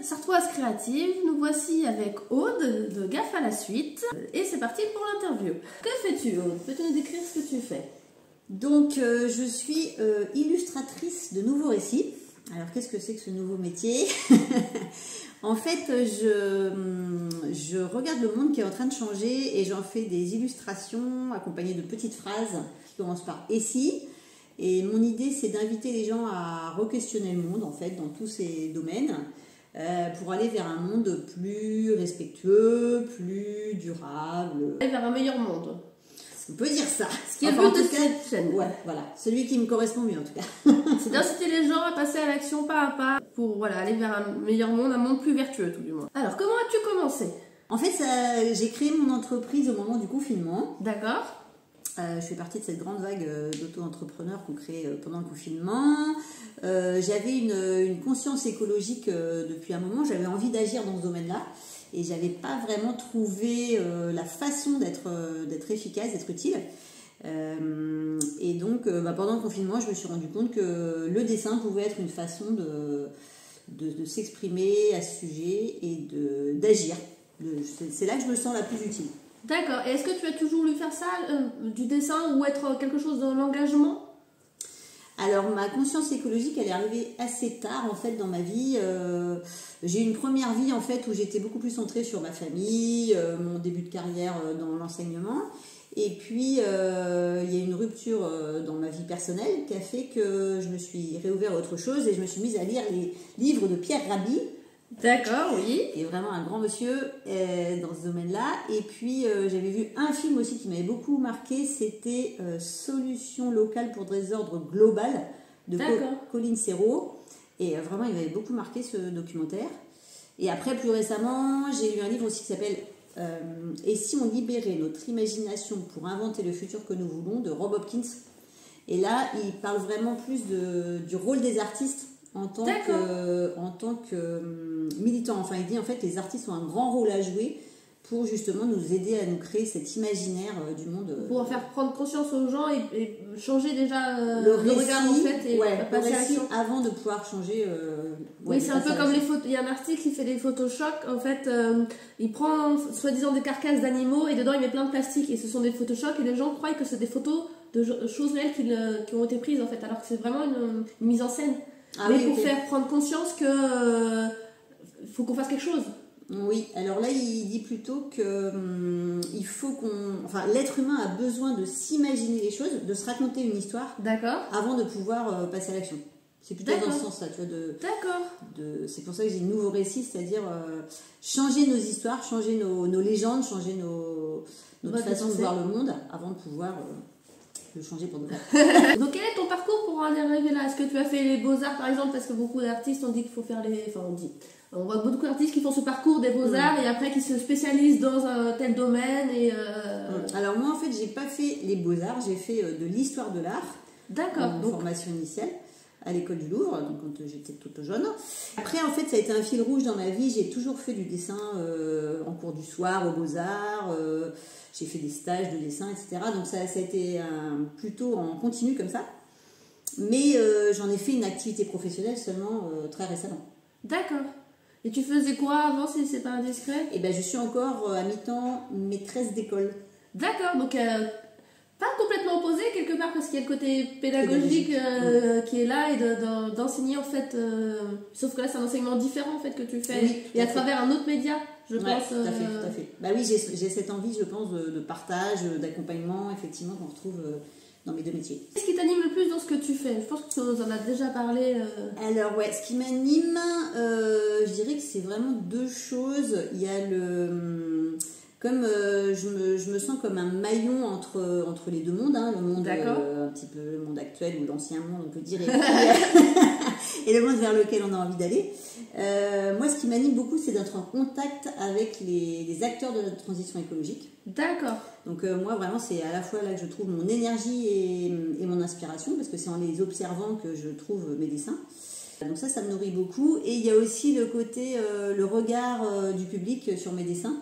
Sartoise créative, nous voici avec Aude de Gaffe à la suite et c'est parti pour l'interview. Que fais-tu Aude? Peux-tu nous décrire ce que tu fais? Donc je suis illustratrice de nouveaux récits. Alors qu'est-ce que c'est que ce nouveau métier? En fait je regarde le monde qui est en train de changer et j'en fais des illustrations accompagnées de petites phrases qui commencent par « et si ». Et mon idée, c'est d'inviter les gens à re-questionner le monde, en fait, dans tous ces domaines, pour aller vers un monde plus respectueux, plus durable. Aller vers un meilleur monde. On peut dire ça. Ce qui est le but de cette chaîne. Ouais, voilà. Celui qui me correspond mieux, en tout cas. C'est d'inciter les gens à passer à l'action pas à pas pour aller vers un meilleur monde, un monde plus vertueux, tout du moins. Alors, comment as-tu commencé? En fait, j'ai créé mon entreprise au moment du confinement. D'accord. Je fais partie de cette grande vague d'auto-entrepreneurs qu'on crée pendant le confinement. J'avais une conscience écologique depuis un moment. J'avais envie d'agir dans ce domaine-là. Et j'avais pas vraiment trouvé la façon d'être efficace, d'être utile. Et donc, pendant le confinement, je me suis rendu compte que le dessin pouvait être une façon de s'exprimer à ce sujet et d'agir. C'est là que je me sens la plus utile. D'accord. Et est-ce que tu as toujours voulu faire ça, du dessin, ou être quelque chose dans l'engagement? Alors, ma conscience écologique, elle est arrivée assez tard, en fait, dans ma vie. J'ai eu une première vie, en fait, où j'étais beaucoup plus centrée sur ma famille, mon début de carrière dans l'enseignement. Et puis, il y a une rupture dans ma vie personnelle qui a fait que je me suis réouvert à autre chose et je me suis mise à lire les livres de Pierre Rabhi. D'accord, oui. Qui est vraiment un grand monsieur dans ce domaine-là. Et puis, j'avais vu un film aussi qui m'avait beaucoup marqué, c'était Solution locale pour désordre global de Colin Serrault. Et vraiment, il m'avait beaucoup marqué ce documentaire. Et après, plus récemment, j'ai lu un livre aussi qui s'appelle Et si on libérait notre imagination pour inventer le futur que nous voulons, de Rob Hopkins. Et là, il parle vraiment plus du rôle des artistes en tant que militant. Enfin, il dit en fait les artistes ont un grand rôle à jouer pour justement nous aider à nous créer cet imaginaire du monde. Pour faire prendre conscience aux gens et changer déjà le regard en fait et passer à l'action. Avant de pouvoir changer. Oui, c'est un peu comme les photos. Il y a un article qui fait des photoshop. En fait, il prend soi-disant des carcasses d'animaux et dedans il met plein de plastique et ce sont des photoshop et les gens croient que c'est des photos de choses réelles qui ont été prises en fait, alors que c'est vraiment une mise en scène. Mais pour faire prendre conscience que faut qu'on fasse quelque chose. Oui, alors là il dit plutôt que il faut l'être humain a besoin de s'imaginer les choses, de se raconter une histoire. D'accord. Avant de pouvoir passer à l'action. C'est plutôt dans ce sens-là, tu vois. D'accord. C'est pour ça que j'ai de nouveaux récits, c'est-à-dire changer nos histoires, changer nos légendes, changer notre façon de voir le monde avant de pouvoir le changer pour de vrai. Donc quel est ton parcours pour en arriver là? Est-ce que tu as fait les beaux-arts par exemple? Parce que beaucoup d'artistes ont dit qu'il faut faire on voit beaucoup d'artistes qui font ce parcours des beaux-arts et après qui se spécialisent dans un tel domaine Alors moi en fait j'ai pas fait les beaux-arts, j'ai fait de l'histoire de l'art. D'accord. Formation initiale à l'école du Louvre, donc quand j'étais toute jeune. Après en fait ça a été un fil rouge dans ma vie, j'ai toujours fait du dessin en cours du soir aux beaux-arts. J'ai fait des stages de dessin, etc. Donc ça a été plutôt en continu comme ça. Mais j'en ai fait une activité professionnelle seulement très récemment. D'accord. Et tu faisais quoi avant si c'est pas indiscret? Eh ben, je suis encore à mi-temps maîtresse d'école. D'accord, donc pas complètement opposé quelque part parce qu'il y a le côté pédagogique qui est là et d'enseigner en fait. Sauf que là c'est un enseignement différent en fait que tu fais et à travers un autre média. Je pense. Tout à fait. Bah oui, j'ai cette envie, je pense, de partage, d'accompagnement, effectivement, qu'on retrouve dans mes deux métiers. Qu'est-ce qui t'anime le plus dans ce que tu fais? Je pense que tu en as déjà parlé. Alors ouais, ce qui m'anime, je dirais que c'est vraiment deux choses. Il y a je me sens comme un maillon entre les deux mondes, hein, le monde un petit peu le monde actuel ou l'ancien monde, on peut dire, et le monde vers lequel on a envie d'aller. Moi, ce qui m'anime beaucoup, c'est d'être en contact avec les acteurs de la transition écologique. D'accord. Donc moi, vraiment, c'est à la fois là que je trouve mon énergie et mon inspiration, parce que c'est en les observant que je trouve mes dessins. Donc ça me nourrit beaucoup. Et il y a aussi le côté, le regard du public sur mes dessins.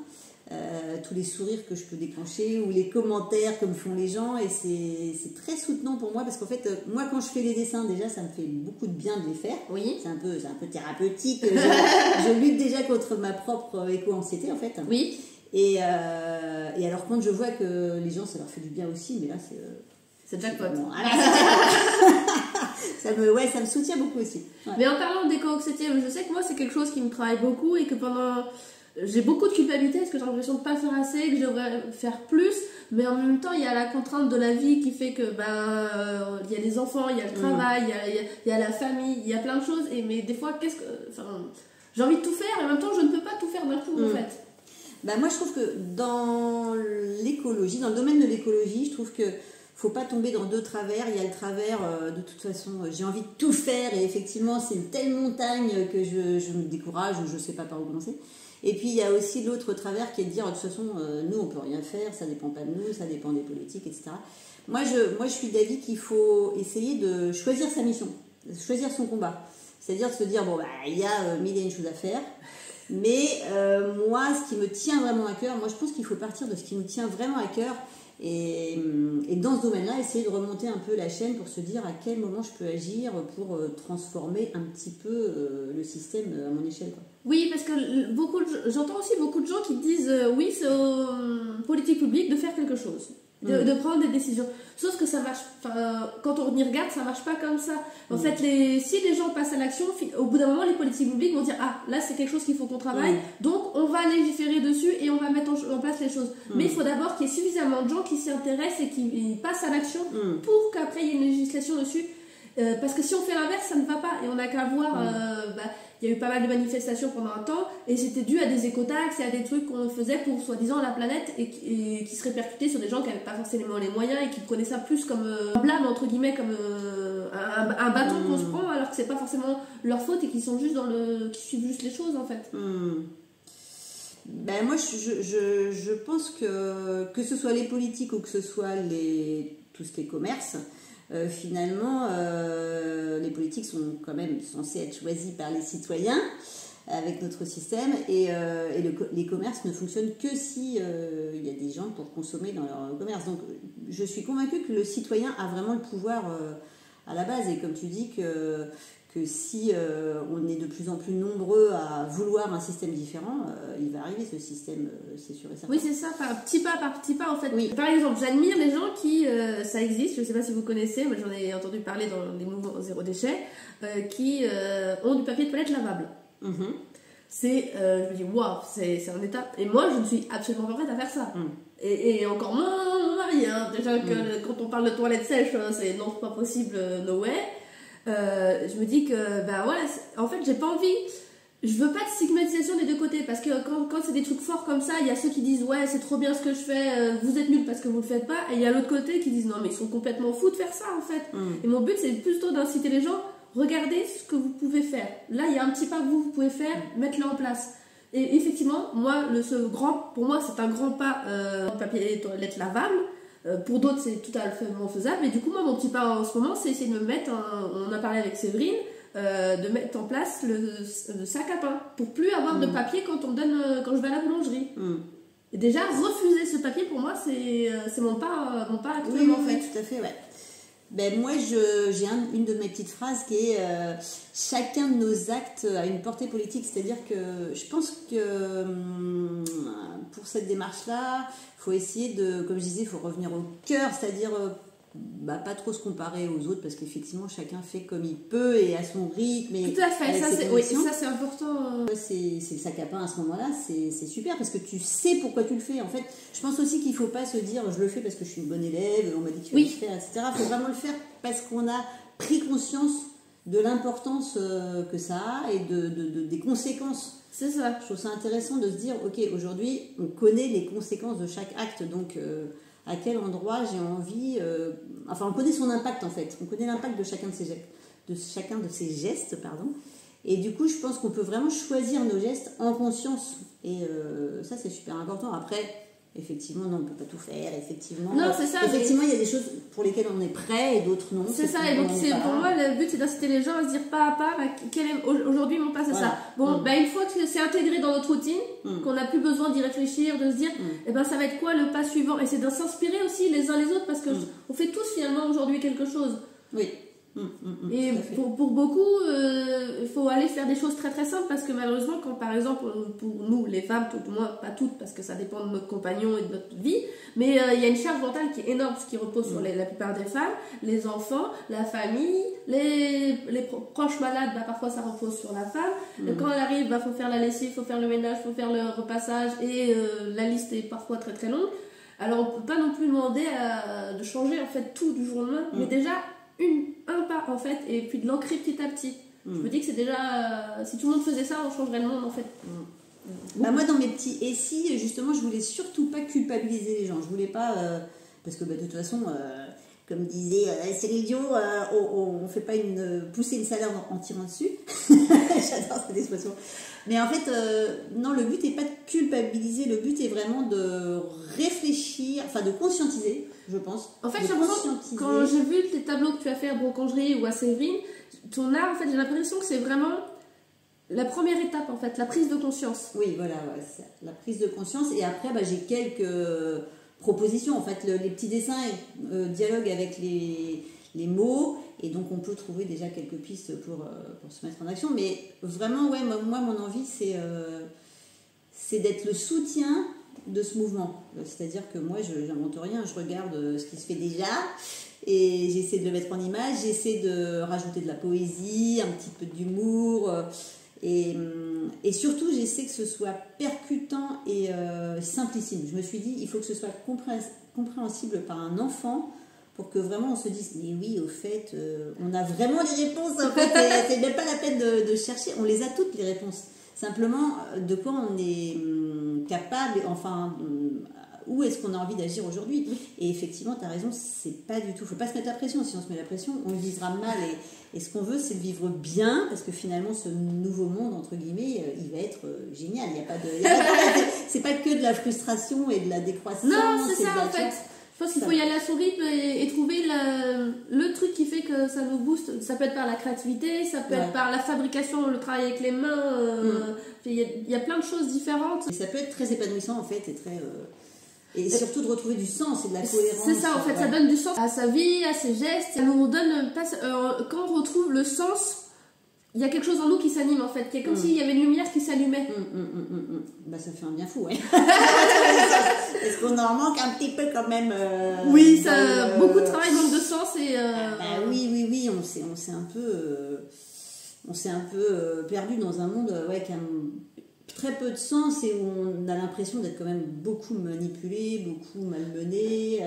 tous les sourires que je peux déclencher ou les commentaires que me font les gens, et c'est très soutenant pour moi, parce qu'en fait moi quand je fais les dessins, déjà ça me fait beaucoup de bien de les faire. Oui. C'est un peu thérapeutique. Je lutte déjà contre ma propre éco-anxiété en fait. Oui. Et alors quand je vois que les gens ça leur fait du bien aussi, mais là c'est jackpot. Bon, ça me soutient beaucoup aussi. Ouais. Mais en parlant d'éco-anxiété, je sais que moi c'est quelque chose qui me travaille beaucoup, et que j'ai beaucoup de culpabilité parce que j'ai l'impression de ne pas faire assez, que je devrais faire plus, mais en même temps il y a la contrainte de la vie qui fait que il y a les enfants, il y a le travail, il y a la famille, il y a plein de choses, mais des fois j'ai envie de tout faire et en même temps je ne peux pas tout faire d'un coup en fait. Moi je trouve que dans l'écologie, dans le domaine de l'écologie, je trouve que faut pas tomber dans deux travers. Il y a le travers de toute façon j'ai envie de tout faire, et effectivement c'est une telle montagne que je me décourage ou je sais pas par où commencer. Et puis il y a aussi l'autre travers qui est de dire de toute façon nous on peut rien faire, ça dépend pas de nous, ça dépend des politiques, etc. Moi je suis d'avis qu'il faut essayer de choisir sa mission, choisir son combat, c'est-à-dire de se dire il y a mille et une choses à faire, mais moi ce qui me tient vraiment à cœur, moi je pense qu'il faut partir de ce qui nous tient vraiment à cœur. Et dans ce domaine-là, essayer de remonter un peu la chaîne pour se dire à quel moment je peux agir pour transformer un petit peu le système à mon échelle, quoi. Oui, parce que j'entends aussi beaucoup de gens qui disent oui, c'est aux politiques publiques de faire quelque chose, de prendre des décisions. Sauf que ça marche, quand on y regarde, ça marche pas comme ça. En fait, si les gens passent à l'action, au bout d'un moment, les politiques publiques vont dire là c'est quelque chose qu'il faut qu'on travaille, donc on va légiférer dessus et on va mettre en place les choses. Mais il faut d'abord qu'il y ait suffisamment de gens qui s'y intéressent et qui passent à l'action pour qu'après il y ait une législation dessus. Parce que si on fait l'inverse, ça ne va pas, et on n'a qu'à voir. Il y a eu pas mal de manifestations pendant un temps, et c'était dû à des écotaxes et à des trucs qu'on faisait pour soi-disant la planète, et qui se répercutaient sur des gens qui n'avaient pas forcément les moyens et qui prenaient ça plus comme un blâme, entre guillemets, comme un bâton qu'on se prend, alors que c'est pas forcément leur faute et qu'ils sont juste qui suivent juste les choses en fait. Moi je pense que ce soit les politiques ou que ce soit tout ce qui est commerce, finalement les politiques sont quand même censées être choisies par les citoyens avec notre système, et les commerces ne fonctionnent que si il y a des gens pour consommer dans leur commerce. Donc je suis convaincue que le citoyen a vraiment le pouvoir à la base, et comme tu dis que si on est de plus en plus nombreux à vouloir un système différent, il va arriver ce système, c'est sûr et certain. Oui, c'est ça, par petit pas en fait. Oui. Par exemple, j'admire les gens qui, ça existe, je ne sais pas si vous connaissez, mais j'en ai entendu parler dans les mouvements zéro déchet, qui ont du papier de toilette lavable. C'est, je me dis, waouh, c'est un état. Et moi, je ne suis absolument pas prête à faire ça. Et encore moins mon mari, hein. Déjà que quand on parle de toilette sèche, c'est non, pas possible, no way. Je me dis que en fait j'ai pas envie, je veux pas de stigmatisation des deux côtés, parce que quand c'est des trucs forts comme ça, il y a ceux qui disent ouais c'est trop bien ce que je fais, vous êtes nuls parce que vous le faites pas, et il y a l'autre côté qui disent non mais ils sont complètement fous de faire ça en fait. Et mon but c'est plutôt d'inciter les gens, regardez ce que vous pouvez faire, là il y a un petit pas que vous pouvez faire, mettez-le en place. Et effectivement moi pour moi c'est un grand pas, papier toilette lavable. Pour d'autres c'est totalement faisable, et du coup moi mon petit pas en ce moment c'est essayer de me mettre on a parlé avec Séverine, de mettre en place le sac à pain pour plus avoir de papier quand je vais à la boulangerie. Et déjà refuser ce papier pour moi c'est mon pas actuellement. Oui, tout à fait, ouais. Moi j'ai une de mes petites phrases qui est chacun de nos actes a une portée politique, c'est-à-dire que je pense que pour cette démarche-là, il faut essayer de, comme je disais, il faut revenir au cœur, c'est-à-dire pas trop se comparer aux autres, parce qu'effectivement chacun fait comme il peut et à son rythme. Et tout à fait, ça c'est important. C'est le sac à pain à ce moment-là, c'est super parce que tu sais pourquoi tu le fais. En fait, je pense aussi qu'il ne faut pas se dire je le fais parce que je suis une bonne élève, on m'a dit qu'il fallait le faire, etc. Il faut vraiment le faire parce qu'on a pris conscience de l'importance que ça a et des conséquences. C'est ça. Je trouve ça intéressant de se dire ok, aujourd'hui on connaît les conséquences de chaque acte, donc à quel endroit j'ai envie, on connaît son impact en fait, on connaît l'impact de chacun de ces gestes, et du coup je pense qu'on peut vraiment choisir nos gestes en conscience, et ça c'est super important. Après Effectivement, non, on ne peut pas tout faire. Effectivement, non, c'est ça, effectivement, il y a des choses pour lesquelles on est prêt et d'autres non. C'est ça, et donc pour moi, le but c'est d'inciter les gens à se dire pas à pas, aujourd'hui mon pas c'est ça. Bon, une fois que c'est intégré dans notre routine, qu'on n'a plus besoin d'y réfléchir, de se dire, ça va être quoi le pas suivant? Et c'est de s'inspirer aussi les uns les autres, parce que on fait tous finalement aujourd'hui quelque chose. Oui. Et pour beaucoup, il faut aller faire des choses très très simples parce que malheureusement, quand par exemple, pour nous les femmes, tout au moins pas toutes parce que ça dépend de notre compagnon et de notre vie, mais il y a une charge mentale qui est énorme, ce qui repose sur la plupart des femmes, les enfants, la famille, les proches malades, parfois ça repose sur la femme. Quand elle arrive, faut faire la lessive, faut faire le ménage, faut faire le repassage et la liste est parfois très très longue. Alors on peut pas non plus demander de changer en fait tout du jour au lendemain, mais déjà un pas en fait, et puis de l'ancrer petit à petit. Je me dis que c'est déjà, si tout le monde faisait ça, on changerait le monde en fait. Moi dans mes petits et si, justement, je voulais surtout pas culpabiliser les gens. Je voulais pas, parce que de toute façon, comme disait Cyril Dion, on fait pas pousser une salade en tirant dessus. J'adore cette expression. Mais en fait, non, le but n'est pas de culpabiliser, le but est vraiment de réfléchir, enfin de conscientiser, je pense. En fait, quand j'ai vu tes tableaux que tu as fait à Brocangerie ou à Séverine, ton art, en fait, j'ai l'impression que c'est vraiment la première étape, en fait, la prise de conscience. Oui, voilà, c'est la prise de conscience. Et après, j'ai quelques propositions. En fait, les petits dessins dialoguent avec les mots. Et donc, on peut trouver déjà quelques pistes pour se mettre en action. Mais vraiment, moi, mon envie, c'est d'être le soutien de ce mouvement. C'est-à-dire que moi, je n'invente rien. Je regarde ce qui se fait déjà et j'essaie de le mettre en image. J'essaie de rajouter de la poésie, un petit peu d'humour. Et surtout, j'essaie que ce soit percutant et simplissime. Je me suis dit, il faut que ce soit compréhensible par un enfant pour que vraiment on se dise, mais oui, au fait, on a vraiment les réponses. En fait, c'est même pas la peine de chercher. On les a toutes, les réponses. Simplement, de quoi on est capable, enfin, où est-ce qu'on a envie d'agir aujourd'hui. Et effectivement, tu as raison, c'est pas du tout. Faut pas se mettre la pression. Si on se met la pression, on le vivra mal. Et ce qu'on veut, c'est le vivre bien, parce que finalement, ce nouveau monde, entre guillemets, il va être génial. Il y a pas de, c'est pas que de la frustration et de la décroissance. Non, c'est ça, en fait. Je pense qu'il faut y aller à son rythme et trouver le truc qui fait que ça nous booste. Ça peut être par la créativité, ça peut être par la fabrication, le travail avec les mains. Il y a plein de choses différentes. Et ça peut être très épanouissant, en fait, et très... Et surtout de retrouver du sens et de la cohérence. C'est ça, en fait, ça donne du sens à sa vie, à ses gestes. Ça nous donne, quand on retrouve le sens, il y a quelque chose en nous qui s'anime, en fait. C'est comme s'il y avait une lumière qui s'allumait. Ça fait un bien fou, Est-ce qu'on en manque un petit peu quand même Oui, beaucoup de travail manque de sens. Oui, on s'est un peu perdu dans un monde qui a très peu de sens et où on a l'impression d'être quand même beaucoup manipulé, beaucoup malmené,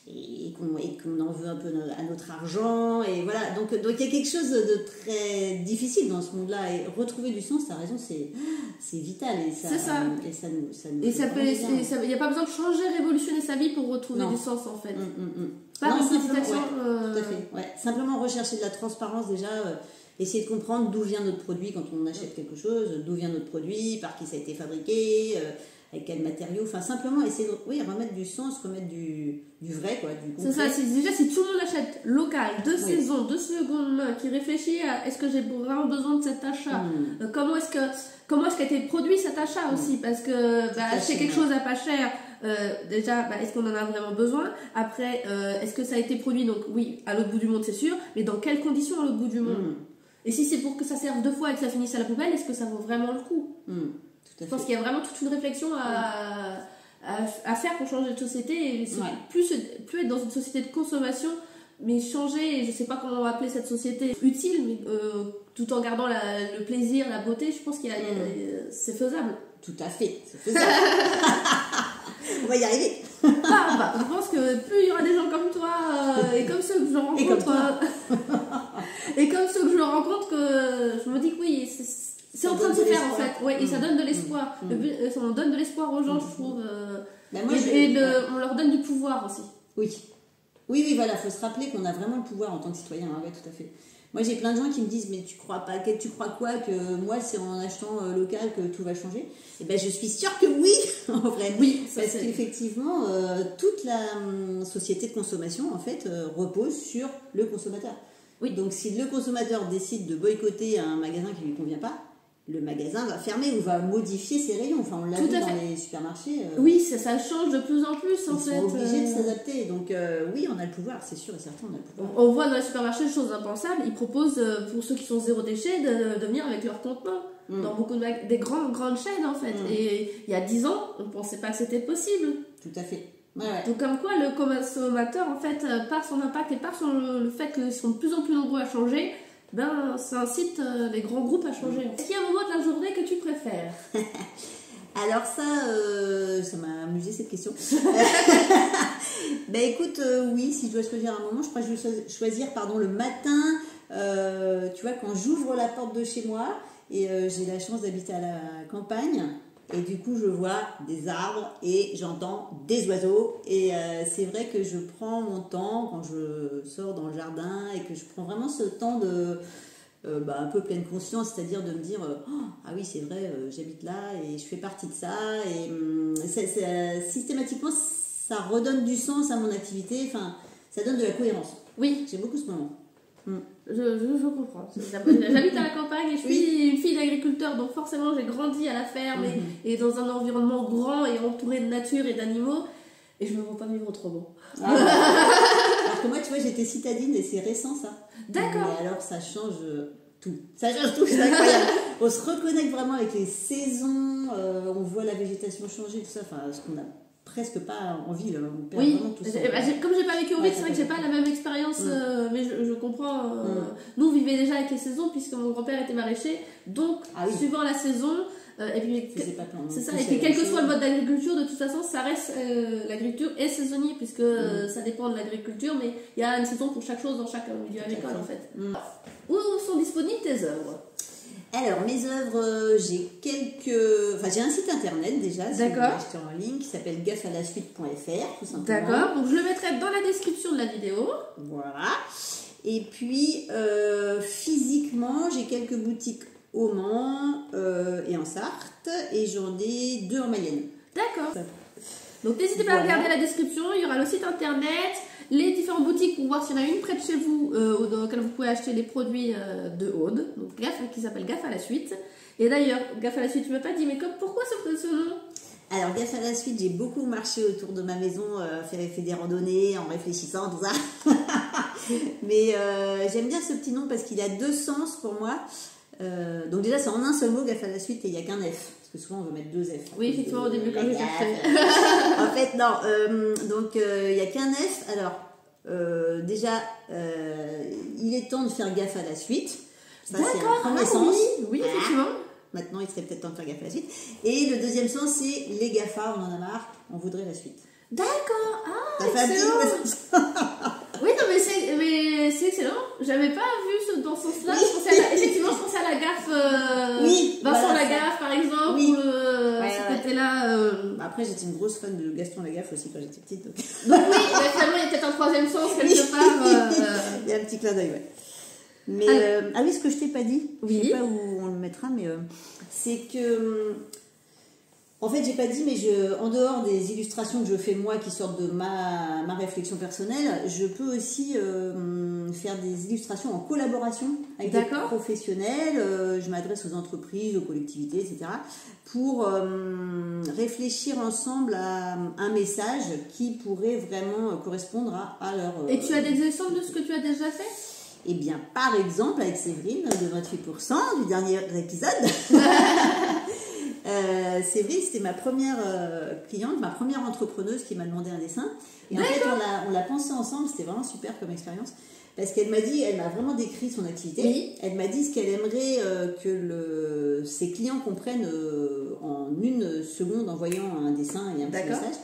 et qu'on en veut un peu à notre argent, et voilà. Donc il y a quelque chose de très difficile dans ce monde-là, et retrouver du sens, t'as raison, c'est vital, et ça, c'est ça. Et ça nous il n'y a pas besoin de changer, révolutionner sa vie pour retrouver du sens, en fait. Pas de satisfaction. Tout à fait. Simplement rechercher de la transparence déjà. Essayer de comprendre d'où vient notre produit quand on achète quelque chose, d'où vient notre produit, par qui ça a été fabriqué, avec quel matériau, enfin simplement essayer de remettre du sens, remettre du vrai, du concret. C'est ça, déjà si tout le monde achète local, de saison, de seconde main, qui réfléchit à est-ce que j'ai vraiment besoin de cet achat, comment est-ce qu'a été produit cet achat aussi, parce que acheter quelque chose à pas cher, déjà, est-ce qu'on en a vraiment besoin? Après, est-ce que ça a été produit, donc oui, à l'autre bout du monde c'est sûr, mais dans quelles conditions à l'autre bout du monde? Et si c'est pour que ça serve 2 fois et que ça finisse à la poubelle, est-ce que ça vaut vraiment le coup? Je pense qu'il y a vraiment toute une réflexion à faire pour changer de société. Et plus être dans une société de consommation, mais changer, je ne sais pas comment on va appeler cette société, utile, mais tout en gardant le plaisir, la beauté, je pense qu'il c'est faisable. Tout à fait, c'est faisable. On va y arriver. Je pense que plus il y aura des gens comme toi et comme ceux que je rencontre et comme ceux que je rencontre, que je me dis que oui, c'est en train de se faire en fait, et ça donne de l'espoir. On donne de l'espoir aux gens, je trouve, on leur donne du pouvoir aussi. Oui, voilà, il faut se rappeler qu'on a vraiment le pouvoir en tant que citoyen, tout à fait. Moi, j'ai plein de gens qui me disent, mais tu crois quoi que moi, c'est en achetant local que tout va changer? Et ben, je suis sûre que oui, en vrai. Oui, parce qu'effectivement, toute la société de consommation, en fait, repose sur le consommateur. Oui. Donc, si le consommateur décide de boycotter un magasin qui ne lui convient pas, le magasin va fermer ou va modifier ses rayons. Enfin, on l'a vu dans les supermarchés. Oui, ça change de plus en plus, en fait. Ils sont obligés de s'adapter. Donc, oui, on a le pouvoir, c'est sûr et certain, on a le pouvoir. On voit dans les supermarchés des choses impensables. Ils proposent, pour ceux qui sont zéro déchet, de venir avec leur contenant. Dans beaucoup des grandes chaînes, en fait. Et il y a 10 ans, on ne pensait pas que c'était possible. Tout à fait. Ouais. Donc, comme quoi, le consommateur, en fait, par son impact et par le fait qu'ils sont de plus en plus nombreux à changer, ça incite les grands groupes à changer. Est-ce qu'il y a un moment de la journée que tu préfères? Alors ça m'a amusé cette question. Ben écoute, oui, si je dois choisir un moment, je crois que je vais choisir le matin, tu vois, quand j'ouvre la porte de chez moi, et j'ai la chance d'habiter à la campagne, et du coup je vois des arbres et j'entends des oiseaux, et c'est vrai que je prends mon temps quand je sors dans le jardin, et que je prends vraiment ce temps de... un peu pleine conscience, c'est-à-dire de me dire ah oui c'est vrai, j'habite là et je fais partie de ça, et systématiquement ça redonne du sens à mon activité, enfin ça donne de la cohérence. Oui, j'aime beaucoup ce moment. Je comprends. J'habite à la campagne et je suis une fille d'agriculteur, donc forcément j'ai grandi à la ferme et dans un environnement grand et entouré de nature et d'animaux, et je ne me vois pas vivre autrement. Alors que moi, tu vois, j'étais citadine et c'est récent ça. D'accord. Mais alors ça change tout. Ça change tout, c'est incroyable. On se reconnecte vraiment avec les saisons, on voit la végétation changer, tout ça, enfin, ce qu'on n'a presque pas en ville. On perd vraiment tout ça. Comme j'ai pas vécu en ville, c'est vrai que j'ai pas la même expérience, mais je comprends. Nous, on vivait déjà avec les saisons puisque mon grand-père était maraîcher, donc suivant la saison. Et puis, c'est ça, et puis quel que soit le mode d'agriculture, de toute façon, ça reste l'agriculture est saisonnier, puisque ça dépend de l'agriculture, mais il y a une saison pour chaque chose dans chaque milieu agricole en fait. Où sont disponibles tes œuvres? Alors, mes œuvres, j'ai un site internet déjà, si vous voulez acheter en ligne, qui s'appelle gaffalasuite.fr, tout simplement. D'accord, donc je le mettrai dans la description de la vidéo. Voilà. Et puis, physiquement, j'ai quelques boutiques au Mans et en Sarthe, et j'en ai 2 en Mayenne. D'accord. Donc n'hésitez pas à regarder la description, il y aura le site internet, les différentes boutiques pour voir s'il y en a une près de chez vous dans laquelle vous pouvez acheter les produits de Aude, donc qui s'appelle Gaffe à la Suite. Et d'ailleurs, Gaffe à la Suite, tu m'as pas dit, mais pourquoi ce nom? Alors, Gaffe à la Suite, j'ai beaucoup marché autour de ma maison, fait des randonnées en réfléchissant, tout ça. Mais j'aime bien ce petit nom parce qu'il a 2 sens pour moi. Donc déjà c'est en un seul mot, Gaffe à la Suite, et il n'y a qu'un F, parce que souvent on veut mettre 2 F. Oui, effectivement, au début quand j'ai cherché. En fait non, donc il n'y a qu'un F. Alors déjà il est temps de faire gaffe à la suite. Ça c'est un premier sens. Oui, effectivement. Maintenant il serait peut-être temps de faire gaffe à la suite. Et le deuxième sens c'est les GAFA, on en a marre, on voudrait la suite. D'accord, excellent. Oui, non, mais c'est excellent. J'avais pas vu dans ce sens-là. Effectivement, je pensais à la gaffe. Vincent Lagaffe, par exemple. Ce côté-là. Après, j'étais une grosse fan de Gaston Lagaffe aussi quand j'étais petite. Donc oui, finalement, il y a peut-être un troisième sens quelque part. Il y a un petit clin d'œil, ouais. Mais, oui, ce que je t'ai pas dit, je sais pas où on le mettra, mais c'est que. En fait, j'ai pas dit, mais en dehors des illustrations que je fais moi qui sortent de ma réflexion personnelle, je peux aussi faire des illustrations en collaboration avec des professionnels. Je m'adresse aux entreprises, aux collectivités, etc. pour réfléchir ensemble à un message qui pourrait vraiment correspondre à leur... Et tu as des exemples de ce que tu as déjà fait ? Eh bien, par exemple, avec Séverine de 28% du dernier épisode... Séverine, c'était ma première cliente, ma première entrepreneuse qui m'a demandé un dessin. Et en fait, on l'a pensé ensemble, c'était vraiment super comme expérience. Parce qu'elle m'a dit, elle m'a vraiment décrit son activité. Oui. Elle m'a dit ce qu'elle aimerait que ses clients comprennent en 1 seconde en voyant un dessin et un petit message.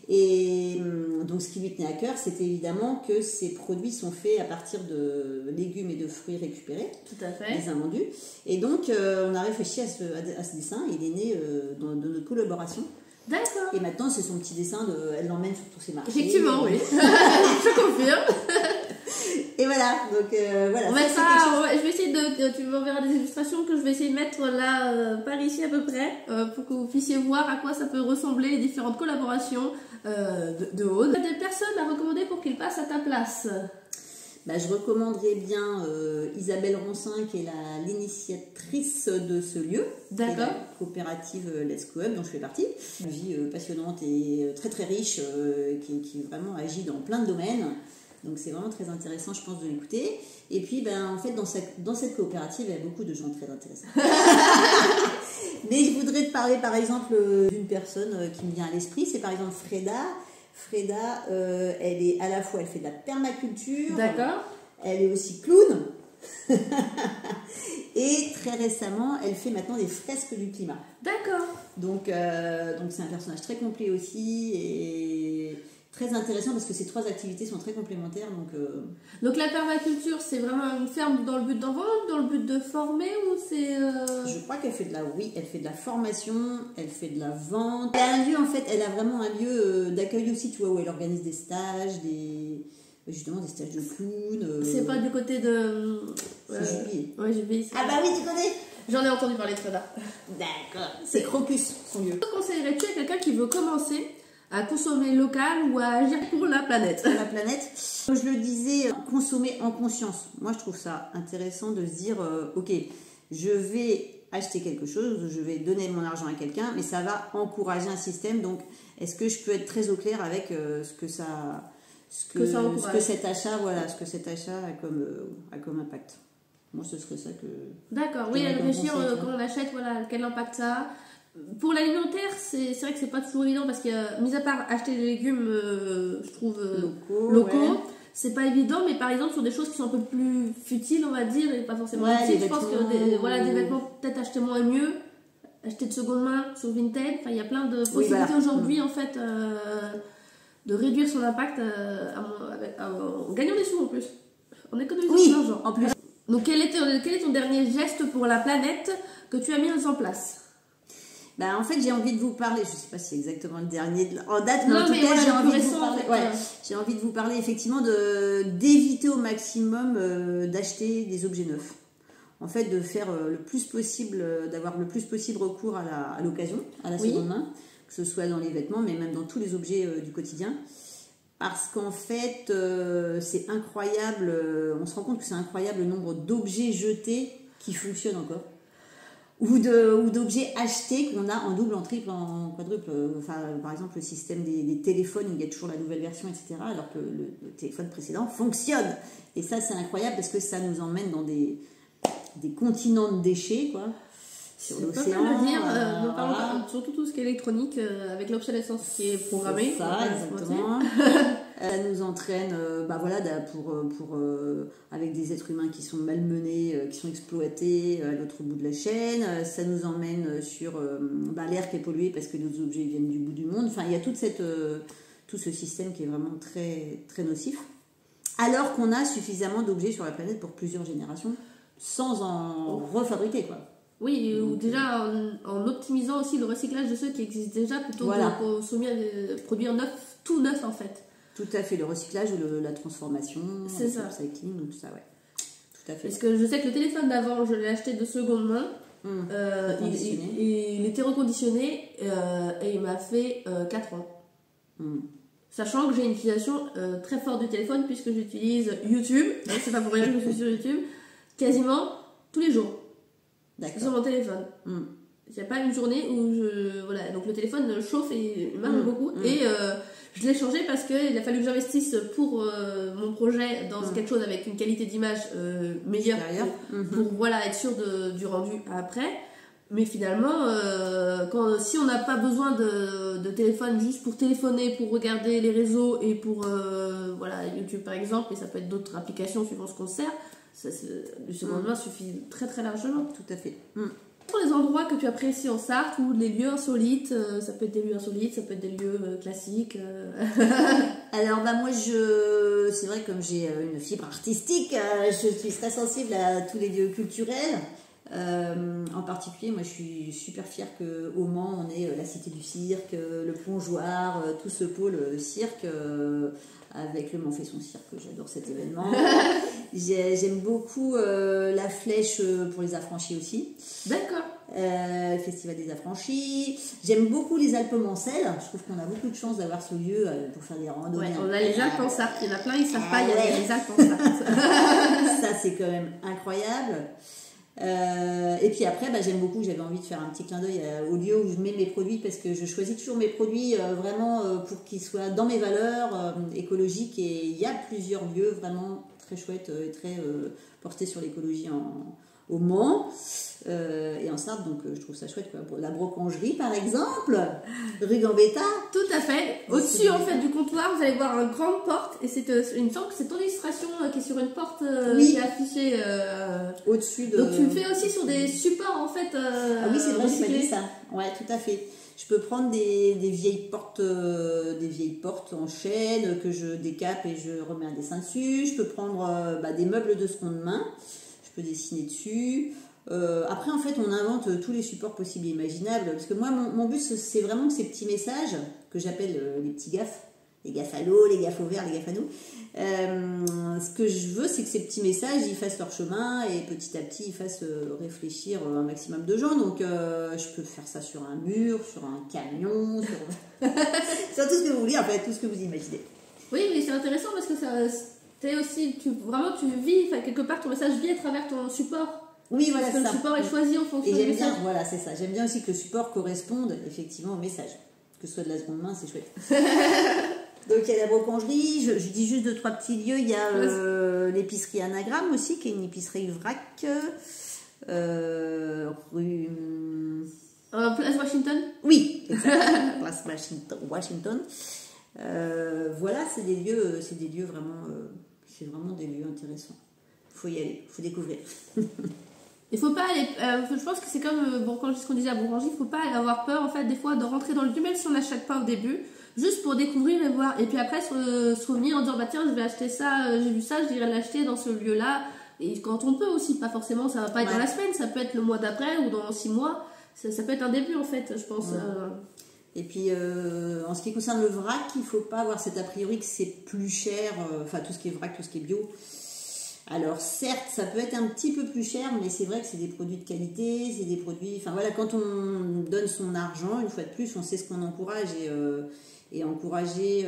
Et donc, ce qui lui tenait à cœur, c'était évidemment que ces produits sont faits à partir de légumes et de fruits récupérés, tout à fait, des invendus. Et donc, on a réfléchi à ce dessin, et il est né de notre collaboration. D'accord. Et maintenant, c'est son petit dessin, elle l'emmène sur tous ses marchés. Effectivement, oui. Je confirme. Et Et voilà, donc voilà. Je vais essayer tu m'enverras des illustrations que je vais essayer de mettre là, par ici à peu près, pour que vous puissiez voir à quoi ça peut ressembler les différentes collaborations de Aude. Des personnes à recommander pour qu'ils passent à ta place? Je recommanderais bien Isabelle Roncin, qui est l'initiatrice de ce lieu. D'accord. La coopérative Let's Go Up, dont je fais partie. Une vie passionnante et très très riche, qui vraiment agit dans plein de domaines. Donc c'est vraiment très intéressant, je pense, de l'écouter. Et puis, en fait, dans cette coopérative, il y a beaucoup de gens très intéressants. Mais je voudrais te parler, par exemple, d'une personne qui me vient à l'esprit. C'est par exemple Freda. Freda, elle fait de la permaculture. D'accord. Elle est aussi clown. Et très récemment, elle fait maintenant des fresques du climat. D'accord. Donc c'est un personnage très complet aussi et très intéressant parce que ces trois activités sont très complémentaires. Donc la permaculture, c'est vraiment une ferme dans le but d'en vendre, dans le but de former, ou c'est... Je crois qu'elle fait elle fait de la formation, elle fait de la vente. Elle a un lieu, en fait, elle a vraiment un lieu d'accueil aussi, tu vois, où elle organise des stages, justement des stages de clown. C'est pas du côté de... C'est Jubilé. Ouais, Jubilé. Ah bah oui, tu connais. J'en ai entendu parler très tard. D'accord. C'est Crocus, son lieu. Que conseillerais-tu à quelqu'un qui veut commencer à consommer local ou à agir pour la planète? La planète. Comme je le disais, consommer en conscience. Moi, je trouve ça intéressant de se dire, ok, je vais acheter quelque chose, je vais donner mon argent à quelqu'un, mais ça va encourager un système. Donc, est-ce que je peux être très au clair avec ce que cet achat a comme impact? Moi, ce serait ça que... D'accord, oui, réfléchir quand on achète, voilà, quel impact ça a. Pour l'alimentaire, c'est vrai que c'est pas toujours évident parce que, mis à part acheter des légumes, je trouve, locaux, ouais. C'est pas évident, mais par exemple, sur des choses qui sont un peu plus futiles, on va dire, et pas forcément utiles, je pense que des vêtements, peut-être acheter moins et mieux, acheter de seconde main sur Vinted, il y a plein de possibilités aujourd'hui, en fait, de réduire son impact en gagnant des sous en plus, en économisant son argent. En plus. Donc, quel est ton dernier geste pour la planète que tu as mis en place? En fait, j'ai envie de vous parler, je ne sais pas si c'est exactement le dernier en date, mais en tout cas, j'ai envie de vous parler. J'ai envie de vous parler effectivement d'éviter au maximum d'acheter des objets neufs. En fait, de faire le plus possible, d'avoir le plus possible recours à l'occasion, à la seconde main, que ce soit dans les vêtements, mais même dans tous les objets du quotidien. Parce qu'en fait, c'est incroyable, on se rend compte que c'est incroyable le nombre d'objets jetés qui fonctionnent encore. Ou d'objets achetés qu'on a en double, en triple, en quadruple. Par exemple, le système des téléphones où il y a toujours la nouvelle version, etc. Alors que le téléphone précédent fonctionne. Et ça, c'est incroyable parce que ça nous emmène dans des continents de déchets, quoi. Sur l'océan. Surtout tout ce qui est électronique, avec l'obsolescence qui est programmée. C'est ça, exactement. Ça nous entraîne avec des êtres humains qui sont malmenés, qui sont exploités à l'autre bout de la chaîne. Ça nous emmène sur l'air qui est pollué parce que nos objets viennent du bout du monde. Enfin, il y a tout ce système qui est vraiment très, très nocif. Alors qu'on a suffisamment d'objets sur la planète pour plusieurs générations sans en refabriquer, quoi. Oui, ou déjà en optimisant aussi le recyclage de ceux qui existent déjà plutôt que de produire tout neuf en fait. Tout à fait, le recyclage ou la transformation, c'est ça. Le recycling, tout ça, ouais. Tout à fait. Parce que je sais que le téléphone d'avant, je l'ai acheté de seconde main. Il était reconditionné et il m'a fait 4 ans. Sachant que j'ai une utilisation très forte du téléphone puisque j'utilise YouTube, c'est pas pour rien que je suis sur YouTube, quasiment tous les jours. Sur mon téléphone. Il n'y a pas une journée où donc le téléphone chauffe et marche beaucoup. Et je l'ai changé parce qu'il a fallu que j'investisse pour mon projet dans quelque chose avec une qualité d'image meilleure pour être sûr du rendu après. Mais finalement, si on n'a pas besoin de téléphone juste pour téléphoner, pour regarder les réseaux et pour YouTube par exemple, et ça peut être d'autres applications suivant ce qu'on sert, du seconde main suffit très très largement. Tout à fait. Pour les endroits que tu apprécies en Sarthe ou les lieux insolites, ça peut être des lieux insolites, ça peut être des lieux classiques. Alors moi c'est vrai que comme j'ai une fibre artistique, je suis très sensible à tous les lieux culturels. En particulier, moi je suis super fière qu'au Mans on ait la Cité du Cirque, le Plongeoir, tout ce pôle cirque avec le Mans fait son cirque, j'adore cet événement. J'aime beaucoup la Flèche pour les affranchis aussi. D'accord. Festival des affranchis. J'aime beaucoup les Alpes-Mancelles. Je trouve qu'on a beaucoup de chance d'avoir ce lieu pour faire des randonnées. Ouais, on a les Alpes en Sarthe. Il y en a plein, ils ne savent pas, il y a les Alpes en Sarthe. Ça, c'est quand même incroyable. Et puis après, j'aime beaucoup, j'avais envie de faire un petit clin d'œil au lieu où je mets mes produits, parce que je choisis toujours mes produits vraiment pour qu'ils soient dans mes valeurs écologiques, et il y a plusieurs lieux vraiment très chouettes et très portés sur l'écologie au Mans et en Sarthe, donc je trouve ça chouette, quoi. La Brocangerie par exemple, rue Gambetta. Tout à fait. Au-dessus en fait du comptoir, vous allez voir une grande porte, et il me semble que c'est ton illustration qui est sur une porte qui est affichée au-dessus de... Donc tu le fais aussi sur des supports en fait Ah oui, c'est vrai, j'ai pas dit ça. Ouais, tout à fait. Je peux prendre des vieilles portes en chêne que je décape et je remets un dessin dessus. Je peux prendre des meubles de seconde main. Je peux dessiner dessus. Après, en fait, on invente tous les supports possibles et imaginables. Parce que moi, mon but, c'est vraiment que ces petits messages, que j'appelle les petits gaffes, les gaffes à l'eau, les gaffes au vert, les gaffes à nous. Ce que je veux, c'est que ces petits messages, ils fassent leur chemin et petit à petit, ils fassent réfléchir un maximum de gens. Donc, je peux faire ça sur un mur, sur un camion, sur tout ce que vous voulez, en fait, tout ce que vous imaginez. Oui, mais c'est intéressant parce que ça... aussi, tu vis, quelque part ton message vit à travers ton support. Oui, voilà, parce que le support est choisi en fonction du message. Voilà, c'est ça. J'aime bien aussi que le support corresponde effectivement au message. Que ce soit de la seconde main, c'est chouette. Donc il y a la Brocangerie, je dis juste 2-3 petits lieux. Il y a l'épicerie Anagramme aussi, qui est une épicerie vrac. Rue... Place Washington. Oui, exactement. Place Washington. Voilà, c'est des lieux vraiment, c'est vraiment des lieux intéressants. Il faut y aller, il faut découvrir. Il faut pas aller, je pense que c'est comme ce qu'on disait à Bourgogne, il faut pas avoir peur en fait des fois de rentrer dans le lieu, même si on n'achète pas au début, juste pour découvrir et voir, et puis après se souvenir en disant tiens, je vais acheter ça, j'ai vu ça, je dirais l'acheter dans ce lieu là, et quand on peut aussi, pas forcément, ça va pas être dans la semaine, ça peut être le mois d'après ou dans 6 mois, ça peut être un début en fait, je pense. Et puis en ce qui concerne le vrac, il ne faut pas avoir cet a priori que c'est plus cher, tout ce qui est vrac, tout ce qui est bio. Alors certes, ça peut être un petit peu plus cher, mais c'est vrai que c'est des produits de qualité, c'est des produits... quand on donne son argent, une fois de plus, on sait ce qu'on encourage, et encourager,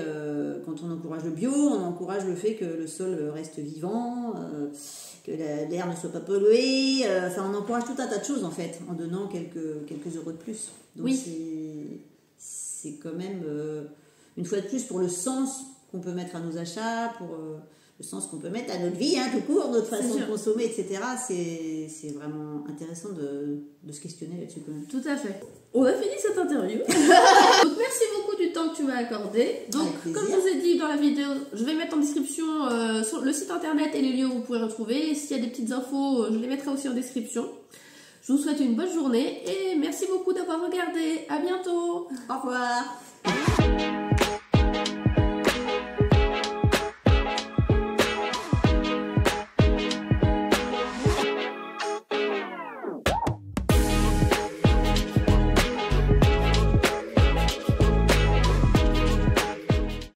quand on encourage le bio, on encourage le fait que le sol reste vivant, que l'air ne soit pas pollué, on encourage tout un tas de choses en fait, en donnant quelques euros de plus. Donc oui. C'est quand même, une fois de plus, pour le sens qu'on peut mettre à nos achats, pour... le sens qu'on peut mettre à notre vie, tout court, notre façon de consommer, etc. C'est vraiment intéressant de se questionner là-dessus quand même. Tout à fait. On a fini cette interview. Donc merci beaucoup du temps que tu m'as accordé. Donc comme je vous ai dit dans la vidéo, je vais mettre en description sur le site internet et les lieux où vous pouvez retrouver. S'il y a des petites infos, je les mettrai aussi en description. Je vous souhaite une bonne journée et merci beaucoup d'avoir regardé. À bientôt. Au revoir.